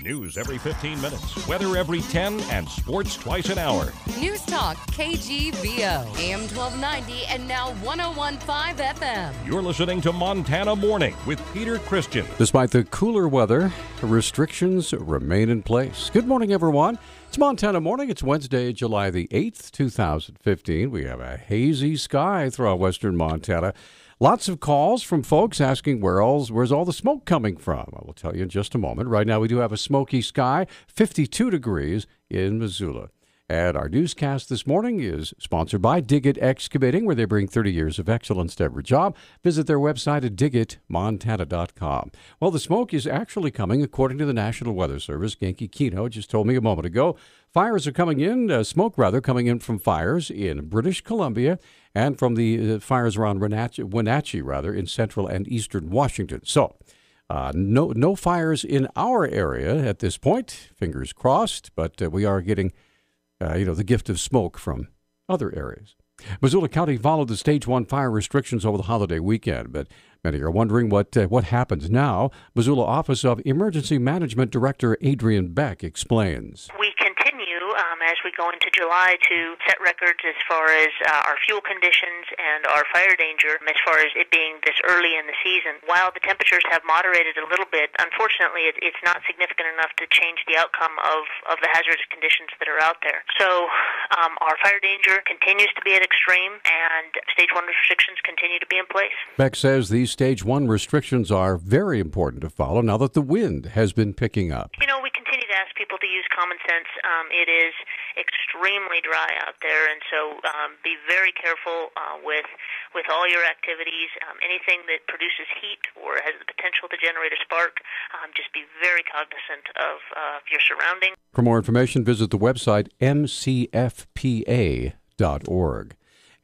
News every 15 minutes, weather every 10, and sports twice an hour. Newstalk, KGVO, AM 1290 and now 101.5 FM. You're listening to Montana Morning with Peter Christian. Despite the cooler weather, restrictions remain in place. Good morning, everyone. It's Montana Morning. It's Wednesday, July the 8th, 2015. We have a hazy sky throughout western Montana. Lots of calls from folks asking where's all the smoke coming from. I will tell you in just a moment. Right now we do have a smoky sky, 52 degrees in Missoula. And our newscast this morning is sponsored by Dig It Excavating, where they bring 30 years of excellence to every job. Visit their website at digitmontana.com. Well, the smoke is actually coming, according to the National Weather Service. Genki Kino just told me a moment ago. Fires are coming in, smoke coming in from fires in British Columbia and from the fires around Wenatchee, in central and eastern Washington. So, no fires in our area at this point. Fingers crossed, but we are getting the gift of smoke from other areas. Missoula County followed the Stage 1 fire restrictions over the holiday weekend, but many are wondering what happens now. Missoula Office of Emergency Management Director Adrian Beck explains. We continue as we go into July to set records as far as our fuel conditions and our fire danger as far as it being this early in the season. While the temperatures have moderated a little bit, unfortunately it's not significant enough to change the outcome of the hazardous conditions that are out there. So our fire danger continues to be at extreme and Stage 1 restrictions continue to be in place. Beck says these Stage 1 restrictions are very important to follow now that the wind has been picking up. We continue to ask people to use common sense. It is extremely dry out there, and so be very careful with all your activities. Anything that produces heat or has the potential to generate a spark, just be very cognizant of your surroundings. For more information, visit the website mcfpa.org.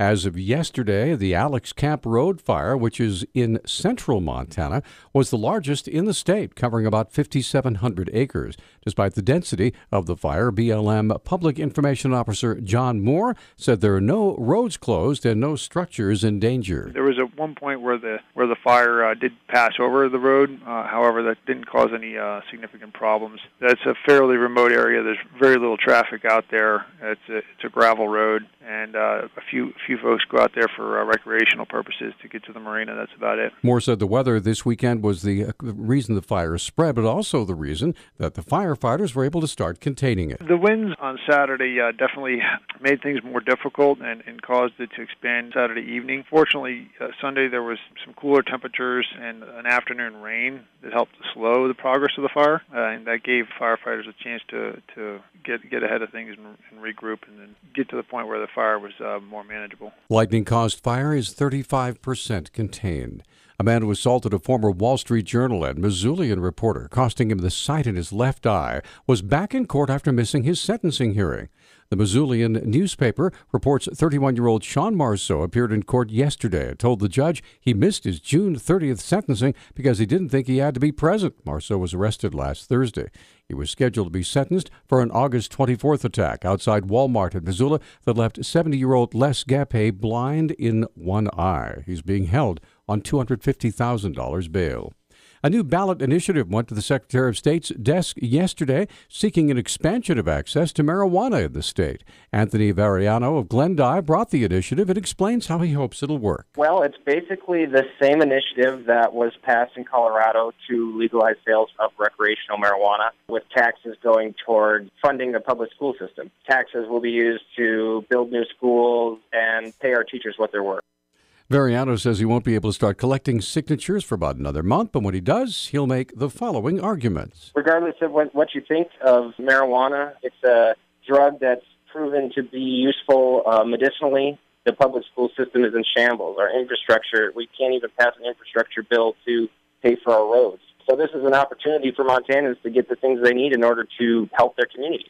As of yesterday, the Alex Camp Road fire, which is in central Montana, was the largest in the state, covering about 5,700 acres. Despite the density of the fire, BLM Public Information Officer John Moore said there are no roads closed and no structures in danger. There was at one point where the fire did pass over the road. However, that didn't cause any significant problems. That's a fairly remote area. There's very little traffic out there. It's a gravel road, and a few folks go out there for recreational purposes to get to the marina. That's about it. Moore said the weather this weekend was the reason the fire spread, but also the reason that the firefighters were able to start containing it. The winds on Saturday definitely made things more difficult and caused it to expand Saturday evening. Fortunately, Sunday there was some cooler temperatures and an afternoon rain that helped to slow the progress of the fire, and that gave firefighters a chance to get ahead of things and regroup and then get to the point where the fire was more manageable. Lightning-caused fire is 35% contained. A man who assaulted a former Wall Street Journal and Missoulian reporter, costing him the sight in his left eye, was back in court after missing his sentencing hearing. The Missoulian newspaper reports 31-year-old Sean Marceau appeared in court yesterday and told the judge he missed his June 30th sentencing because he didn't think he had to be present. Marceau was arrested last Thursday. He was scheduled to be sentenced for an August 24th attack outside Walmart in Missoula that left 70-year-old Les Gapé blind in one eye. He's being held on $250,000 bail. A new ballot initiative went to the Secretary of State's desk yesterday, seeking an expansion of access to marijuana in the state. Anthony Variano of Glendive brought the initiative and explains how he hopes it'll work. Well, it's basically the same initiative that was passed in Colorado to legalize sales of recreational marijuana, with taxes going toward funding the public school system. Taxes will be used to build new schools and pay our teachers what they're worth. Variano says he won't be able to start collecting signatures for about another month, but when he does, he'll make the following arguments. Regardless of what you think of marijuana, it's a drug that's proven to be useful medicinally. The public school system is in shambles. Our infrastructure, we can't even pass an infrastructure bill to pay for our roads. So this is an opportunity for Montanans to get the things they need in order to help their communities.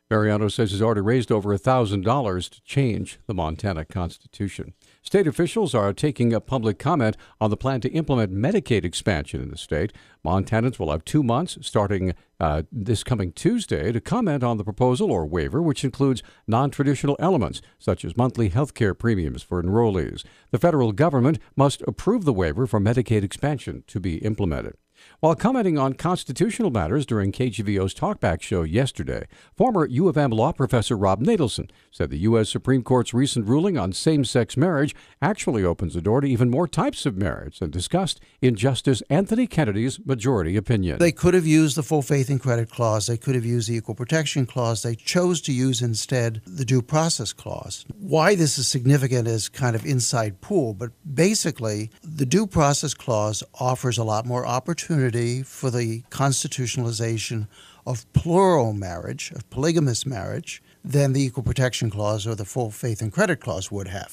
Variano says he's already raised over $1,000 to change the Montana Constitution. State officials are taking a public comment on the plan to implement Medicaid expansion in the state. Montanans will have 2 months starting this coming Tuesday to comment on the proposal or waiver, which includes non-traditional elements such as monthly health care premiums for enrollees. The federal government must approve the waiver for Medicaid expansion to be implemented. While commenting on constitutional matters during KGVO's Talkback show yesterday, former U of M law professor Rob Natelson said the U.S. Supreme Court's recent ruling on same-sex marriage actually opens the door to even more types of marriage than discussed in Justice Anthony Kennedy's majority opinion. They could have used the full faith and credit clause. They could have used the equal protection clause. They chose to use instead the due process clause. Why this is significant is kind of inside pool, but basically the due process clause offers a lot more opportunity for the constitutionalization of plural marriage, of polygamous marriage, than the Equal Protection Clause or the Full Faith and Credit Clause would have.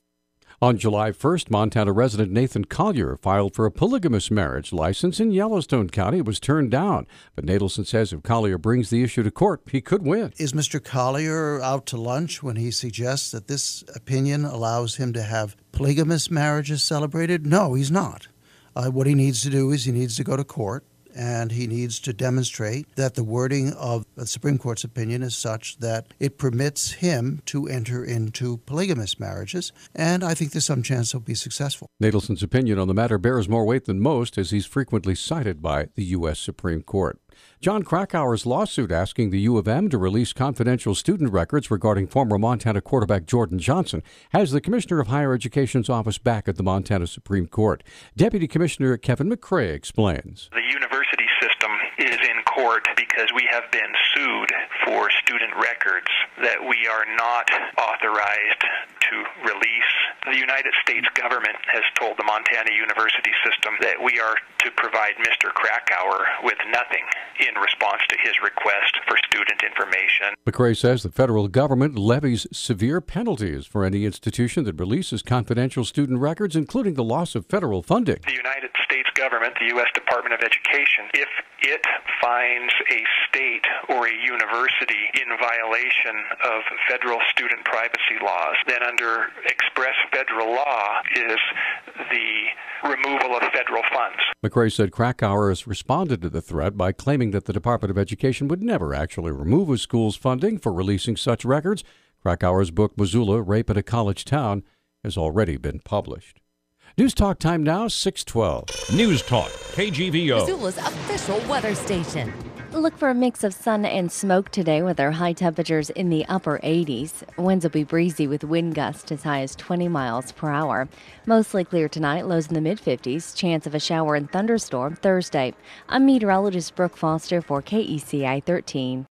On July 1st, Montana resident Nathan Collier filed for a polygamous marriage license in Yellowstone County. It was turned down, but Natelson says if Collier brings the issue to court, he could win. Is Mr. Collier out to lunch when he suggests that this opinion allows him to have polygamous marriages celebrated? No, he's not. What he needs to do is he needs to go to court, and he needs to demonstrate that the wording of the Supreme Court's opinion is such that it permits him to enter into polygamous marriages, and I think there's some chance he'll be successful. Natelson's opinion on the matter bears more weight than most, as he's frequently cited by the U.S. Supreme Court. John Krakauer's lawsuit asking the U of M to release confidential student records regarding former Montana quarterback Jordan Johnson has the Commissioner of Higher Education's office back at the Montana Supreme Court. Deputy Commissioner Kevin McCrae explains. The university system is in court because we have been sued for student records that we are not authorized to release. The United States government has told the Montana university system that we are to provide Mr. Krakauer with nothing in response to his request for student information. McCrae says the federal government levies severe penalties for any institution that releases confidential student records, including the loss of federal funding. The United States government, the U.S. Department of Education, if it finds a state or a university in violation of federal student privacy laws, then under express federal law is the removal of federal funds. McCrae said Krakauer has responded to the threat by claiming that the Department of Education would never actually remove a school's funding for releasing such records. Krakauer's book, Missoula, Rape in a College Town, has already been published. News Talk time now, 6:12. News Talk, KGVO. Missoula's official weather station. Look for a mix of sun and smoke today with our high temperatures in the upper 80s. Winds will be breezy with wind gusts as high as 20 miles per hour. Mostly clear tonight, lows in the mid-50s. Chance of a shower and thunderstorm Thursday. I'm meteorologist Brooke Foster for KECI 13.